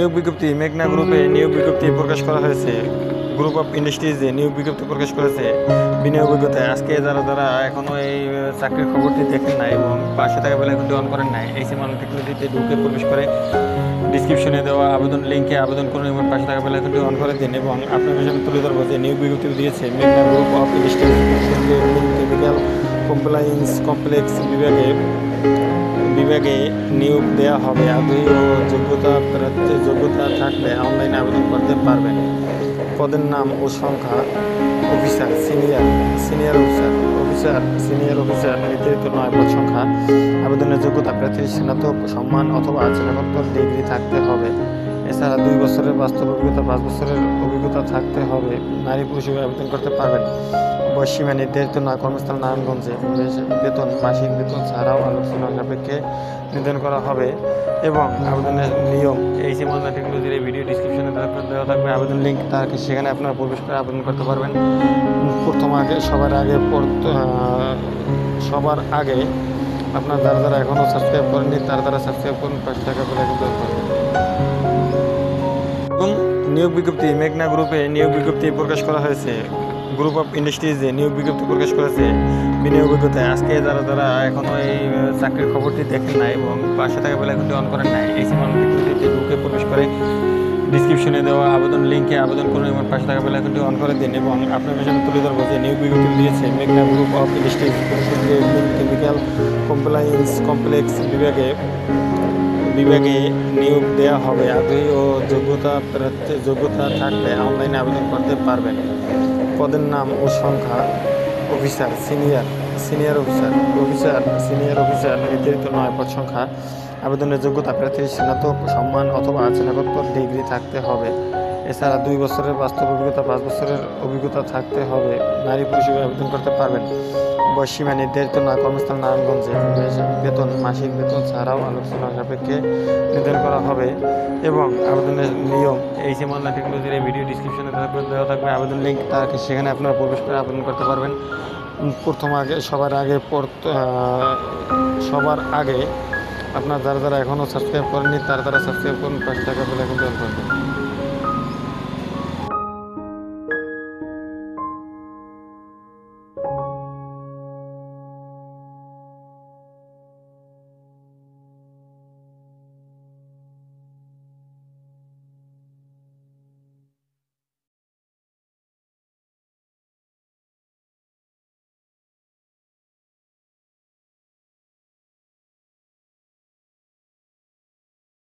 নিয়োগ বিজ্ঞপ্তি মেঘনা গ্রুপে নিয়োগ বিজ্ঞপ্তি প্রকাশ করা হয়েছে। গ্রুপ অফ ইন্ডাস্ট্রিজে নিয়োগ বিজ্ঞপ্তি প্রকাশ করেছে বিনিয়োগ অভিজ্ঞতায়। আজকে যারা এখনও এই চাকরির খবরটি দেখেন নাই এবং পাশে থাকা বেলা কিন্তু অন করেন নাই, এই সিমান টেকনোলজিতে ঢুকে প্রবেশ করে ডিসক্রিপশনে দেওয়া আবেদন লিঙ্কে আবেদন করুন এবং পাশে থাকা বেলা কিন্তু অন করে দিন। এবং আপনার সামনে তুলে ধরবো যে নিয়োগ বিজ্ঞপ্তি দিয়েছে মেঘনা group of industries chemical compliance complex বিভাগে নিয়োগ দেওয়া হবে। আগ্রহী ও যোগ্যতা থাকলে অনলাইনে আবেদন করতে পারবেন। পদের নাম ও সংখ্যা: অফিসার, সিনিয়র অফিসার নির্ধারিত নয়। পদ সংখ্যা: আবেদনের যোগ্যতা: প্রার্থীর স্নাতক সম্মান অথবা স্নাতকোত্তর ডিগ্রি থাকতে হবে। এছাড়া 2 বছরের বাস্তব অভিজ্ঞতা, 5 বছরের অভিজ্ঞতা থাকতে হবে। নারী পুরুষ আবেদন করতে পারবেন। বয়সীমা নির্ধারিত নয়। কর্মস্থল নারায়ণগঞ্জে। বেতন মাসিক বেতন ছাড়াও আলোচনা সাপেক্ষে নির্ধারণ করা হবে। এবং আবেদনের নিয়ম এই সিমন্না টেকনোলজির এই ভিডিও ডিসক্রিপশনে দেওয়া থাকবে আবেদন লিঙ্ক, তাকে সেখানে আপনারা প্রবেশ করে আবেদন করতে পারবেন। সবার আগে আপনার যারা এখনও সাবস্ক্রাইব করেননি তারা সাবস্ক্রাইব করুন, পাশে থাকা বেল আইকন প্রেস করুন। এবং নিয়োগ বিজ্ঞপ্তি মেঘনা গ্রুপে নিয়োগ বিজ্ঞপ্তি প্রকাশ করা হয়েছে। গ্রুপ অফ ইন্ডাস্ট্রিজে নিয়োগ বিজ্ঞপ্তি প্রকাশ করেছে বিনিয়োগ অভিজ্ঞতায়। আজকে যারা এখনও এই চাকরির খবরটি দেখেন নাই এবং পাশে থাকা বেলা কিন্তু অন করেন নাই, এই সিমান টেকনোলজিতে ঢুকে প্রবেশ করে ডিসক্রিপশনে দেওয়া আবেদন লিঙ্কে আবেদন করুন এবং পাশে থাকা বেল আইকনটি অন করে দিন। এবং আপনার সামনে তুলে ধরবো যে নিয়োগ বিজ্ঞপ্তি দিয়েছে মেঘনা group of industries chemical compliance complex বিভাগে নিয়োগ দেওয়া হবে। আগ্রহী ও যোগ্যতা থাকলে অনলাইনে আবেদন করতে পারবেন। পদের নাম ও সংখ্যা: অফিসার, সিনিয়র অফিসার নির্ধারিত নয়। পদ সংখ্যা: আবেদনের যোগ্যতা: প্রার্থীর স্নাতক সম্মান অথবা স্নাতকোত্তর ডিগ্রি থাকতে হবে। এছাড়া 2 বছরের বাস্তব অভিজ্ঞতা, 5 বছরের অভিজ্ঞতা থাকতে হবে। নারী পুরুষ আবেদন করতে পারবেন। বয়সীমা নির্ধারিত নয়। কর্মস্থল নারায়ণগঞ্জে। বেতন মাসিক বেতন ছাড়াও আলোচনা সাপেক্ষে নির্ধারণ করা হবে। এবং আবেদনের নিয়ম এই সিমন্না টেকনোলজির এই ভিডিও ডিসক্রিপশনে দেওয়া থাকবে আবেদন লিঙ্ক, তাকে সেখানে আপনারা প্রবেশ করে আবেদন করতে পারবেন। সবার আগে আপনার যারা এখনও সাবস্ক্রাইব করেননি তারা সাবস্ক্রাইব করুন, পাশে থাকা বেল আইকন প্রেস করুন।